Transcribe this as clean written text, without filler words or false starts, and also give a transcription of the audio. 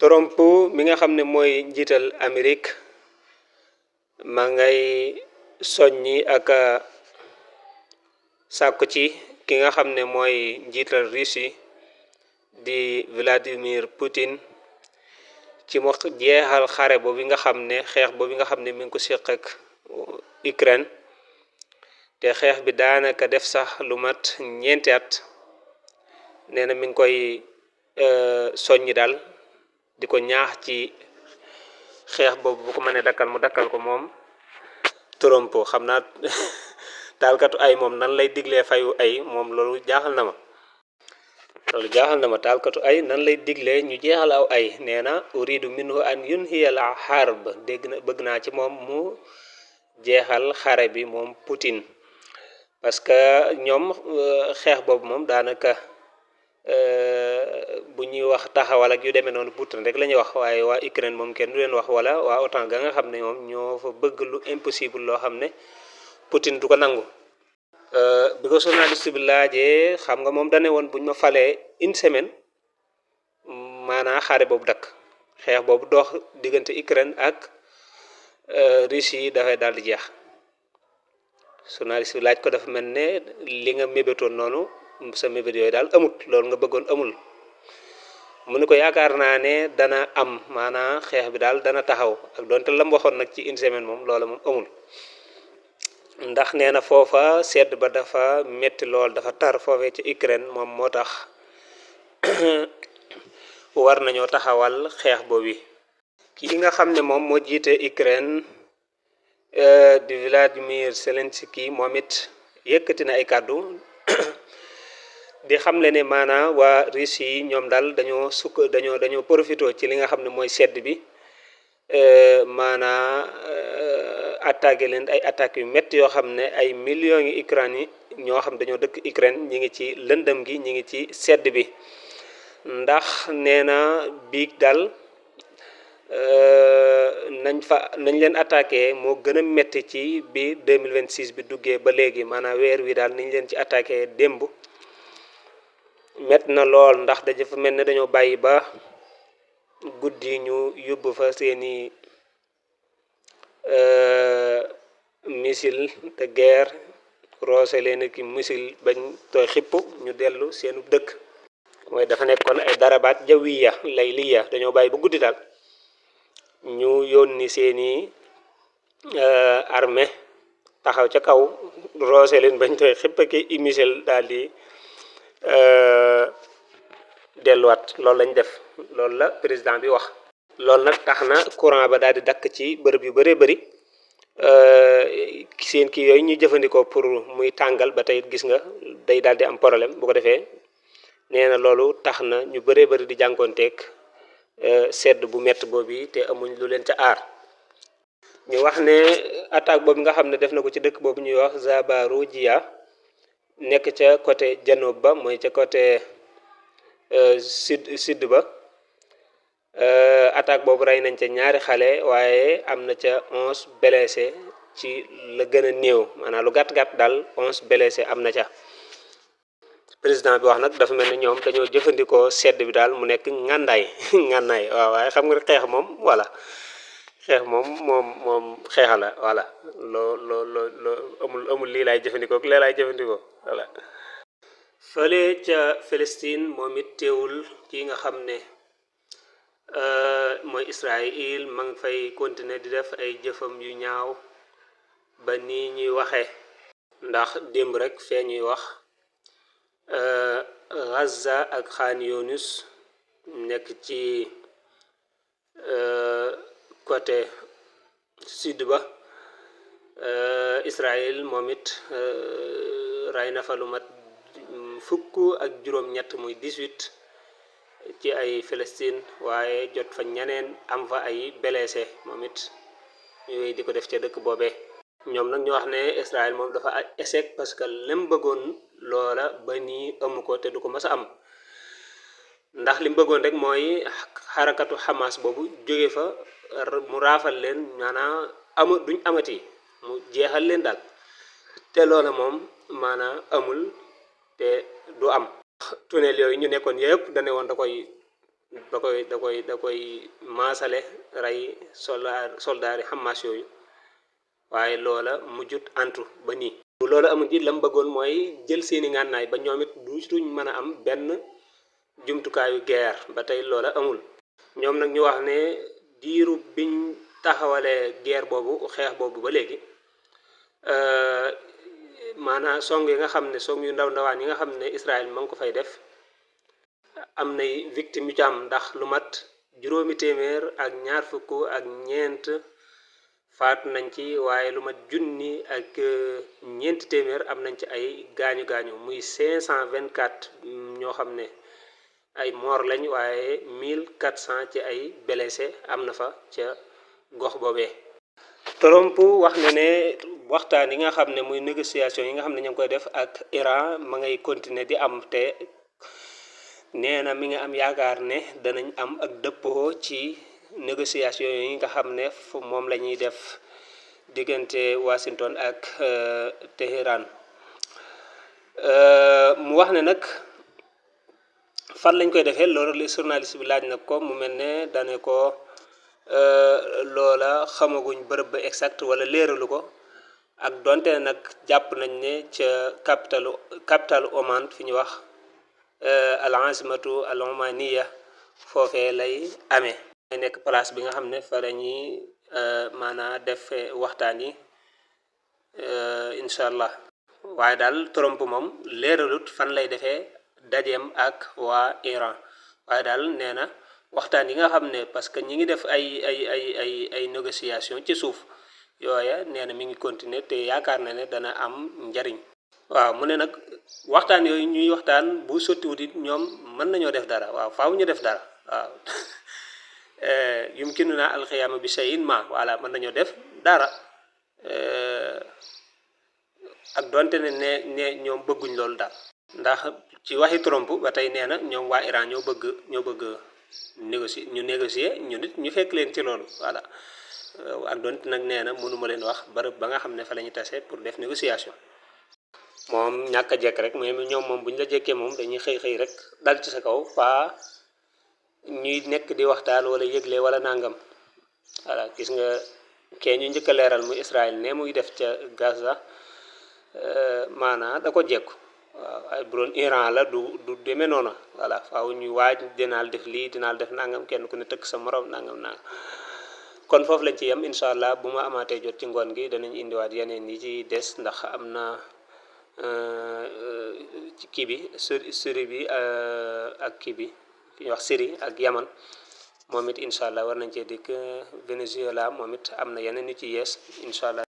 Trump mi nga xam ne mooy njiital Amérique ma ngay soññi ak sàkku ci ki nga xam ne mooy njiital Russie di Vladimir Poutine ci mu jeexal xare boobu nga xam ne xeex boobu nga xam ne mi ngi ko séq ak Ukraine te xeex bi daanaka def sax lu mat ñeenti at nee na mi ngi koy soññi daal di ko ñaax ci xeex boobu bu ko mënee dakkal mu dakkal ko moom Trump xam naa taalkatu ay moom nan lay diglee fayu ay moom loolu jaaxal na ma taalkatu ay nan lay diglee ñu jeexal aw ay nee na uridu minhu an yunhiya al harb bëgg naa ci moom mu jeexal xare bi moom Poutine parce que ñoom xeex boobu moom daanaka bu ñuy wax taxawal ak yu demee noonu Poutine rek la ñuy wax waaye waa Ukraine moom kenn du leen wax wala waa OTAN ga nga xam ne moom ñoo fa bëgg lu impossible loo xam ne Poutine du ko nangu. bi ko journaliste bi laajee xam nga moom dane woon buñ ma falee une semaine maanaa xare boobu dakk xeex boobu dox diggante Ukraine ak Russie dafay daal di jeex journaliste bi laaj ko dafa mel ne li nga mébétoon noonu sa mébét yooyu daal amut loolu nga bëggoon amul mu ne ko yaakaar naa ne dana am maanaa xeex bi daal dana taxaw ak doonte lam waxoon nag ci une semaine moom loola moom amul ndax nee na foofa sedd ba dafa metti lool dafa tar foofee ci Ukraine moom moo tax war nañoo taxawal xeex boobu kii nga xam ne moom moo jiite Ukraine di Vladimir Zelensky moom it yëkkati na ay kàddu di xamle ne maanaa waa Russie yi ñoom daal dañoo profité ci li nga xam ne mooy sedd bi maanaa attaqué leen ay attaques yu métti yoo xam ne ay millions yi Ukraine yi ñoo xam dañoo dëkk Ukraine ñi ngi ci lëndëm gi ñi ngi ci sedd bi ndax nee na biig daal nañ leen attaqué moo gën a métti ci bi 2026 bi duggee ba léegi maanaam weer wi daal niñ leen ci attaqué démb métti na lool ndax dafa mel ne dañoo bàyyi ba guddi ñu yóbbu fa seeni missile de guerre roose leen ki missile bañ tooy xipp ñu dellu seenu dëkk mooy dafa nekkoon ay darabaat jawiya layliya dañoo bàyyi ba guddi daal ñu yónni seeni armée taxaw ca kaw roose leen bañ tooy xipp ki missile daal di delluwaat loolu lañ def loolu la président bi wax loolu nag tax na courant ba daal di dakk ci bërëb yu bëree bëri seen kii yooyu ñuy jëfandikoo pour muy tàngal ba tey gis nga day daal di am problème bu ko defee nee na loolu tax na ñu bëree bëri di jànkoonteeg sedd bu métti boobu te amuñ lu leen ca aar ñu wax ne attaque boobu nga xam ne def na ko ci dëkk boobu ñuy wax Zaporijjia nekk ca côté janoob ba mooy ca côté sud ba attaque boobu rey nañ ca ñaari xale waaye am na ca 11 blessé ci la gën a néew maanaam lu gàtt-gàtt daal 11 blessé am na ca président bi wax nag dafa mel ni ñoom dañoo jëfandikoo sedd bi daal mu nekk ngàndaay ngànnaay waaw waaye xam nga xeex moom voilà xeex moom xeexa la voilà loo amul lii laay jëfandikoo lee laay jëfandikoo voilà fële ca Palestine moom it teewul kii nga xam ne mooy Israël ma ngi fay continuer di def ay jëfam yu ñaaw ba nii ñuy waxee ndax démb rek fee ñuy wax Gaza ak Khan Younis nekk ci côté sud ba Israël moom it ray na fa lu mat fukk ak juróom-ñett muy 18 ci ay Palestine waaye jot fa ñeneen am fa ay blessé moom it yooyu di ko def ca dëkk boobee ñoom nag ñu wax ne Israël moom dafa échec parce que lem bëggoon loola ba nii amu ko te du ko mës a am ndax li mu bëggoon rek mooy xarakatu Hamas boobu jóge fa mu raafal leen maanaam duñ amati mu jeexal leen daal te loola moom maanaam amul te du am tunnel yooyu ñu nekkoon yëpp dane woon da koy da koy maasale rey soldaari Hamas yooyu waaye loola mujjut antu ba nii bu loola amul ji lam bëggoon mooy jël seeni ngànnaay ba ñoom it duñ mën a am benn jumtukaayu guerre ba tey loola amul ñoom nag ñu wax ne diiru biñ taxawalee guerre boobu xeex boobu ba léegi maanaam song yi nga xam ne song yu ndawaan yi nga xam ne Israël ma ngi ko fay def am nay victime yu ci am ndax lu mat 224 faatu nañ ci waaye lu mat 1,400 am nañ ci ay gaañu muy 524 ñoo xam ne ay mort lañ waaye 1400 ci ay blessé am na fa ca gox boobee. Trump wax na ne waxtaan yi nga xam ne muy négociation yi nga xam ne ñu ngi koy def ak Iran ma ngay continuer di am te nee na mi nga am yaakaar ne danañ am ak dëppoo ci négociation yi nga xam ne moom la ñuy def diggante Washington ak Téhéran mu wax ne nag fan lañ koy defee loolu li journaliste bi laaj nag ko mu mel ne dane ko loola xamaguñ bërëb ba exact wala leeralu ko ak donte nag jàpp nañ ne ca capitalu Oman fi ñu wax al azimatu al omaniya foofee lay amee may nekk place bi nga xam ne fa lañuy maanaa def waxtaan yi incha allah waaye daal Trump moom leeralut fan lay defee dajeem ak waa Iran waaye daal nee na waxtaan yi nga xam ne parce que ñi ngi def ay négociation ci suuf yooya nee na mi ngi continuer te yaakaar na ne dana am njariñ waaw mu ne nag waxtaan yooyu ñuy waxtaan bu sottiwut it ñoom mën nañoo def dara waaw faaw ñu def dara waaw yumkinuna alxiyaama bi shay'in ma voilà mën nañoo def dara ak donte ne ñoom bëgguñ loolu daal ndax ci waxi Trump ba tey nee na ñoom waa Iran ñoo bëgg négocier ñu nit ñu fekk leen ci loolu voilà ak donte nag nee na mënuma leen wax bërëb ba nga xam ne fa la ñu tase pour def négociation moom ñàkk a jekk rek mais ñoom moom bu ñu la jekkee moom dañuy xëy rek dal ci sa kaw faa ñuy nekk di waxtaan wala yëgle wala nangam voilà gis nga kee ñu njëkk a leeral muy Israël ne muy def ca Gaza maanaa da ko jekku waaw ay bu doon Iran la du demee noona voilà faaw ñu waaj dinaal def lii dinaal def nangam kenn ku ne tëkk sa morom nangam kon foofu lañ ci yem incha allah bu ma amaatee jot ci ngoon gi danañ indiwaat yeneen yi ci des ndax am na ci kii bi Syrie bi ak kii bi fi ñuy wax Syrie ak Yaman moom it incha allah war nañ cee dikk Venezuela moom it am na yeneen yu ci yees incha allah